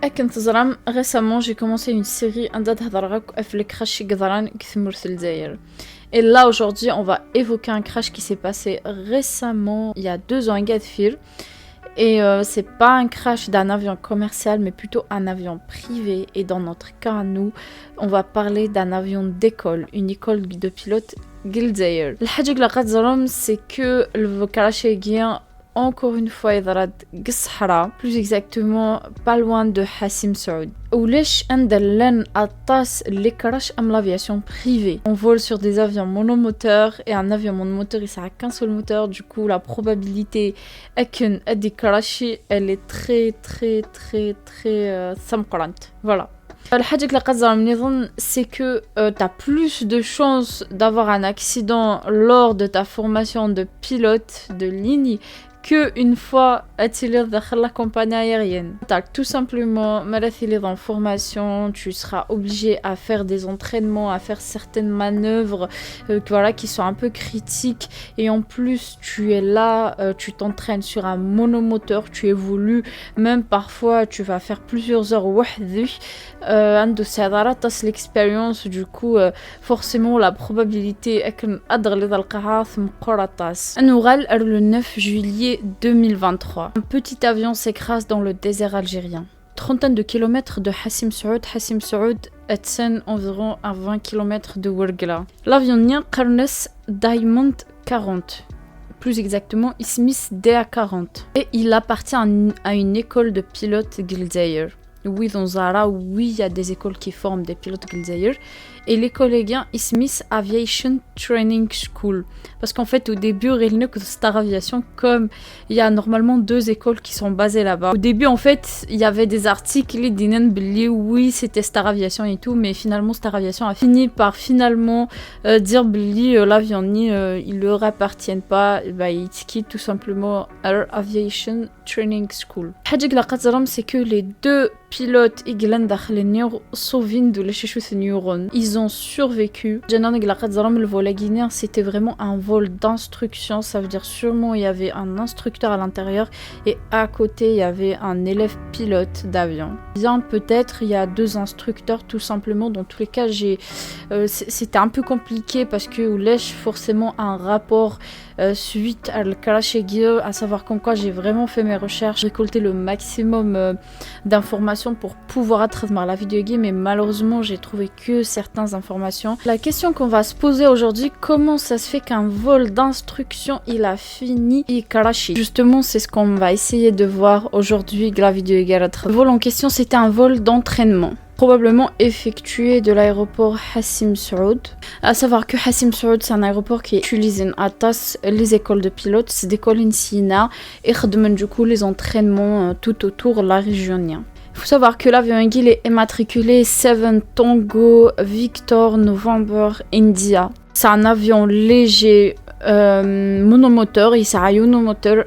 كنت زرام récemment j'ai commencé une série عندها تهضر في les crash قدران كثمر في الجزائر. Et là aujourd'hui on va évoquer un crash qui s'est passé récemment il y a 2 ans à Gadfir. Et c'est pas un crash d'un avion commercial mais plutôt un avion privé. Et dans notre cas à nous on va parler d'un avion d'école, une école de pilote Gilzair. الحاجة اللي لقات زرام c'est que le crash encore une fois يضرب قصحرة, plus exactement pas loin de Hassim Saoud. ولاش ندلن الطاس اللي كراش ام l'aviation privée. On vole sur des avions monomoteurs et un avion monomoteur il sert à qu'un seul moteur, du coup la probabilité qu'un ادي كراشي elle est très سمقرنت. Voilà. الحاجة اللي قدر نظن c'est que t'as plus de chances d'avoir un accident lors de ta formation de pilote de ligne que une fois attiré dans la compagnie aérienne. Tout simplement, dans formation, tu seras obligé à faire des entraînements, à faire certaines manœuvres voilà, qui sont un peu critiques. Et en plus, tu es là, tu t'entraînes sur un monomoteur, tu évolues. Même parfois, tu vas faire plusieurs heures. L'expérience, du coup, forcément, la probabilité est que le 9 juillet 2023. Un petit avion s'écrase dans le désert algérien. Trentaine de kilomètres de Hassim Saoud. Hassim Saoud est environ à 20 km de Ouargla. L'avion nien Qarnes Diamond 40. Plus exactement, Ismis DA40. Et il appartient à une école de pilotes Gilzair. Oui, dans Zara, oui, il y a des écoles qui forment des pilotes Gilzair. Et l'école est Ismis Aviation Training School. Parce qu'en fait, au début, Star Aviation, comme il y a normalement 2 écoles qui sont basées là-bas. Au début, en fait, il y avait des articles qui disaient oui, c'était Star Aviation et tout, mais finalement, Star Aviation a fini par dire l'avion il leur appartient pas, il quitte tout simplement Air Aviation Training School. C'est que les 2 pilotes ils ont survécu. Le vol guinéen, c'était vraiment un vol d'instruction. Ça veut dire sûrement il y avait un instructeur à l'intérieur et à côté il y avait un élève pilote d'avion. Bien peut-être il y a 2 instructeurs tout simplement. Dans tous les cas, c'était un peu compliqué parce que lèche forcément un rapport suite à le crash à savoir comme quoi j'ai vraiment fait mes recherches, récolté le maximum d'informations pour pouvoir attraper la vidéo game, mais malheureusement j'ai trouvé que certaines informations. La question qu'on va se poser aujourd'hui, comment ça se fait qu'un vol d'instruction il a fini et crashé? Justement c'est ce qu'on va essayer de voir aujourd'hui. La vidéo game. Le vol en question c'était un vol d'entraînement probablement effectué de l'aéroport Hassim Saoud. À savoir que Hassim Saoud c'est un aéroport qui utilise à tasse les écoles de pilotes, c'est des écoles insina et du coup les entraînements tout autour de la région. Il faut savoir que l'avion est immatriculé 7 Tango Victor November India. C'est un avion léger monomoteur, il sert à monomoteur,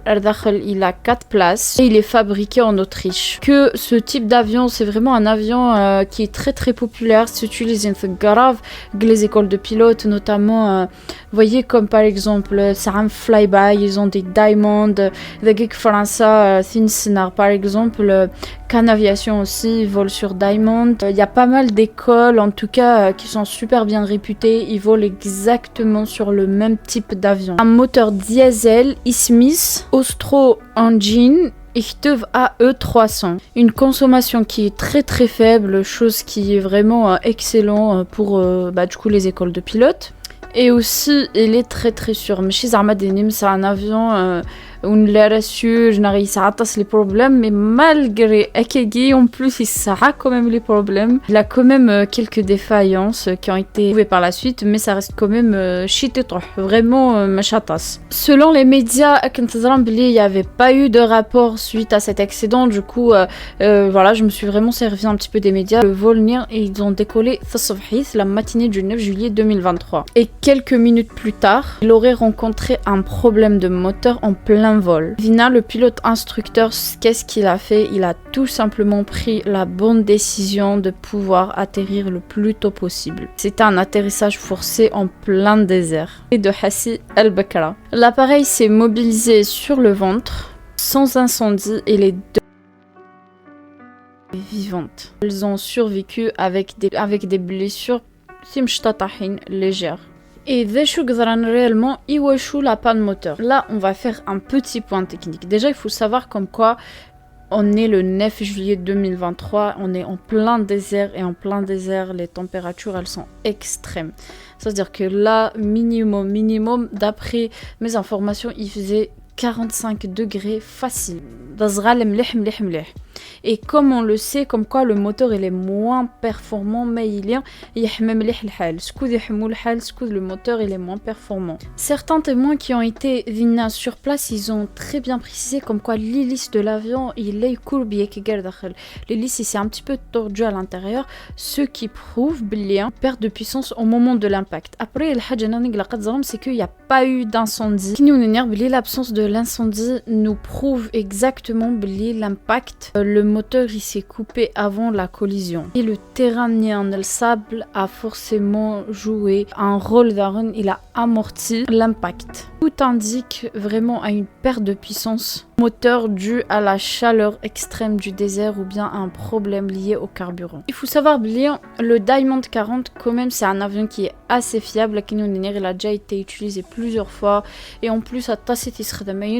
il a 4 places et il est fabriqué en Autriche. Que ce type d'avion, c'est vraiment un avion qui est très populaire, s'utilise grave les écoles de pilotes, notamment vous voyez comme par exemple Saram Flyby, ils ont des Diamond, des geeks français, Thinsnar par exemple, Can Aviation aussi, ils volent sur Diamond. Il y a pas mal d'écoles en tout cas qui sont super bien réputées, ils volent exactement sur le même type d'avion. Un moteur diesel Ismis Austro Engine Ichtov AE300. Une consommation qui est très faible, chose qui est vraiment excellent pour du coup les écoles de pilotes. Et aussi, il est très sûr. Mais chez Armadenim, c'est un avion où l'a reçu, je n'arrive pas à les problèmes, mais malgré Akegi, en plus, il a quand même les problèmes. Il a quand même quelques défaillances qui ont été trouvées par la suite, mais ça reste quand même vraiment machatas. Selon les médias, il n'y avait pas eu de rapport suite à cet accident. Du coup, voilà, je me suis vraiment servi un petit peu des médias. Le vol et ils ont décollé la matinée du 9 juillet 2023. Et quelques minutes plus tard, il aurait rencontré un problème de moteur en plein vol. Vina, le pilote instructeur, qu'est-ce qu'il a fait? Il a tout simplement pris la bonne décision de pouvoir atterrir le plus tôt possible. C'était un atterrissage forcé en plein désert et de Hassi El-Bakra. L'appareil s'est mobilisé sur le ventre, sans incendie, et les 2 vivantes. Elles ont survécu avec des blessures légères. Et réellement la panne moteur. Là, on va faire un petit point technique. Déjà, il faut savoir comme quoi on est le 9 juillet 2023, on est en plein désert et en plein désert, les températures, elles sont extrêmes. C'est-à-dire que là, minimum, d'après mes informations, il faisait 45 degrés facile. Et comme on le sait, comme quoi le moteur il est moins performant, mais il y a le moteur il est moins performant. Certains témoins qui ont été sur place, ils ont très bien précisé comme quoi l'hélice de l'avion il est l'hélice il s'est un petit peu tordu à l'intérieur, ce qui prouve bien perte de puissance au moment de l'impact. Après, c'est qu'il n'y a pas eu d'incendie. L'absence de l'incendie nous prouve exactement l'impact. Le moteur il s'est coupé avant la collision. Et le terrain le sable a forcément joué un rôle d'arène, il a amorti l'impact. Tout indique vraiment à une perte de puissance moteur due à la chaleur extrême du désert ou bien à un problème lié au carburant. Il faut savoir bien, le Diamond 40 quand même c'est un avion qui est assez fiable. Il a déjà été utilisé plusieurs fois et en plus à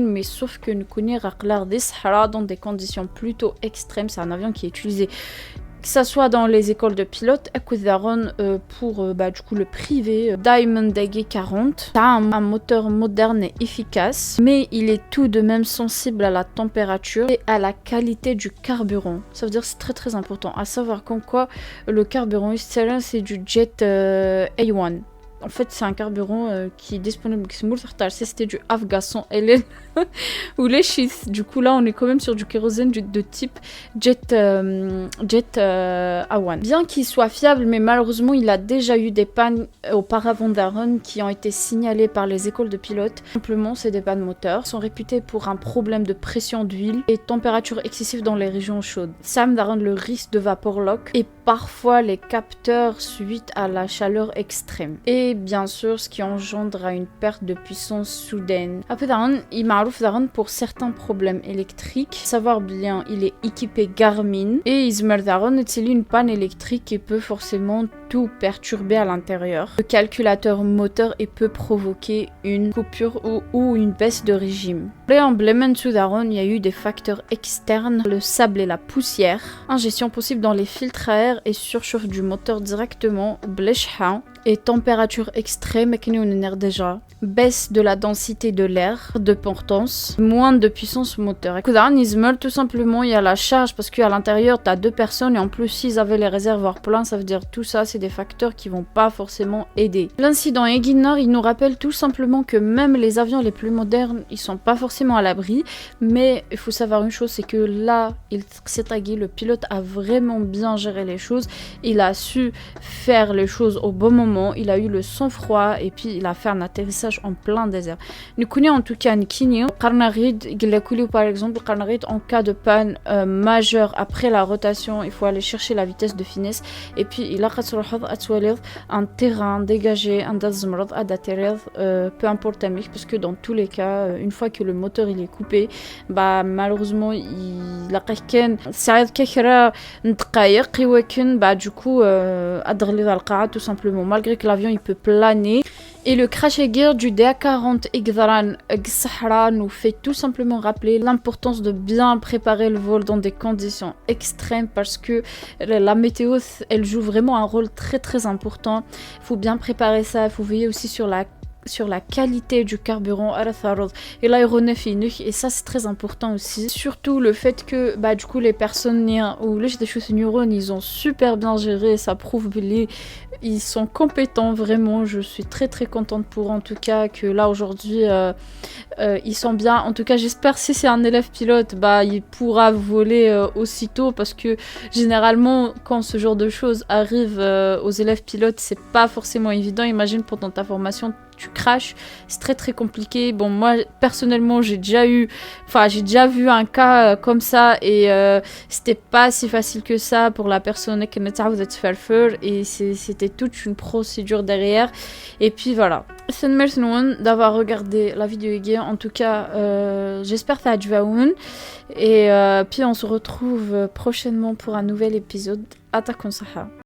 mais sauf que nous connaissons des Sahara dans des conditions plutôt extrêmes. C'est un avion qui est utilisé que ça soit dans les écoles de pilotes, pour du coup le privé. Diamond DG40 a un moteur moderne et efficace, mais il est tout de même sensible à la température et à la qualité du carburant. Ça veut dire que c'est très très important à savoir comme quoi le carburant c'est du Jet A1. En fait, c'est un carburant qui est disponible. C'était du Afghasan LL ou les schiste. Du coup, là, on est quand même sur du kérosène de type Jet A1. Bien qu'il soit fiable, mais malheureusement, il a déjà eu des pannes auparavant d'Aaron qui ont été signalées par les écoles de pilotes. Simplement, c'est des pannes moteurs. Ils sont réputés pour un problème de pression d'huile et température excessive dans les régions chaudes. Sam d'Aaron le risque de vapor lock et parfois les capteurs suite à la chaleur extrême. Et bien sûr, ce qui engendre à une perte de puissance soudaine. Après, il m'a pour certains problèmes électriques. Savoir bien, il est équipé Garmin et il une panne électrique qui peut forcément tout perturber à l'intérieur. Le calculateur moteur et peut provoquer une coupure ou une baisse de régime. Préamblement sous Daron, il y a eu des facteurs externes, le sable et la poussière, ingestion possible dans les filtres à air et surchauffe du moteur directement, et température extrême, déjà, baisse de la densité de l'air, de portance, moins de puissance moteur. Tout simplement, il y a la charge parce qu'à l'intérieur, tu as 2 personnes et en plus, s'ils avaient les réservoirs pleins, ça veut dire tout ça, c'est des facteurs qui vont pas forcément aider. L'incident Eguinard, il nous rappelle tout simplement que même les avions les plus modernes, ils sont pas forcément à l'abri, mais il faut savoir une chose, c'est que là, le pilote a vraiment bien géré les choses, il a su faire les choses au bon moment. Il a eu le sang-froid et puis il a fait un atterrissage en plein désert. Nous connaissons en tout cas Nkinio. Qarnarid, par exemple, Qarnarid, en cas de panne majeure après la rotation, il faut aller chercher la vitesse de finesse. Et puis il a un terrain dégagé, un dazmrad à d'atterrir, peu importe Amik, parce que dans tous les cas, une fois que le moteur il est coupé, malheureusement, il a quelqu'un, du coup, tout simplement, malgré que l'avion il peut planer. Et le crash gear du DA40 Igdaran Sahara nous fait tout simplement rappeler l'importance de bien préparer le vol dans des conditions extrêmes parce que la météo elle joue vraiment un rôle très très important. Il faut bien préparer ça, il faut veiller aussi sur la qualité du carburant et l'aéronef et ça c'est très important aussi, surtout le fait que du coup les personnes ou les neurones ils ont super bien géré, ça prouve ils sont compétents vraiment, je suis très très contente pour en tout cas que là aujourd'hui ils sont bien, en tout cas j'espère si c'est un élève pilote il pourra voler aussitôt parce que généralement quand ce genre de choses arrive aux élèves pilotes c'est pas forcément évident. Imagine pendant ta formation tu craches, c'est très très compliqué. Bon, moi personnellement j'ai déjà vu un cas comme ça et c'était pas si facile que ça pour la personne qui vous êtes fait le feu et c'était toute une procédure derrière. Et puis voilà. Merci d'avoir regardé la vidéo. En tout cas, j'espère que ça a dû vous. Et puis on se retrouve prochainement pour un nouvel épisode. Atakon Saha.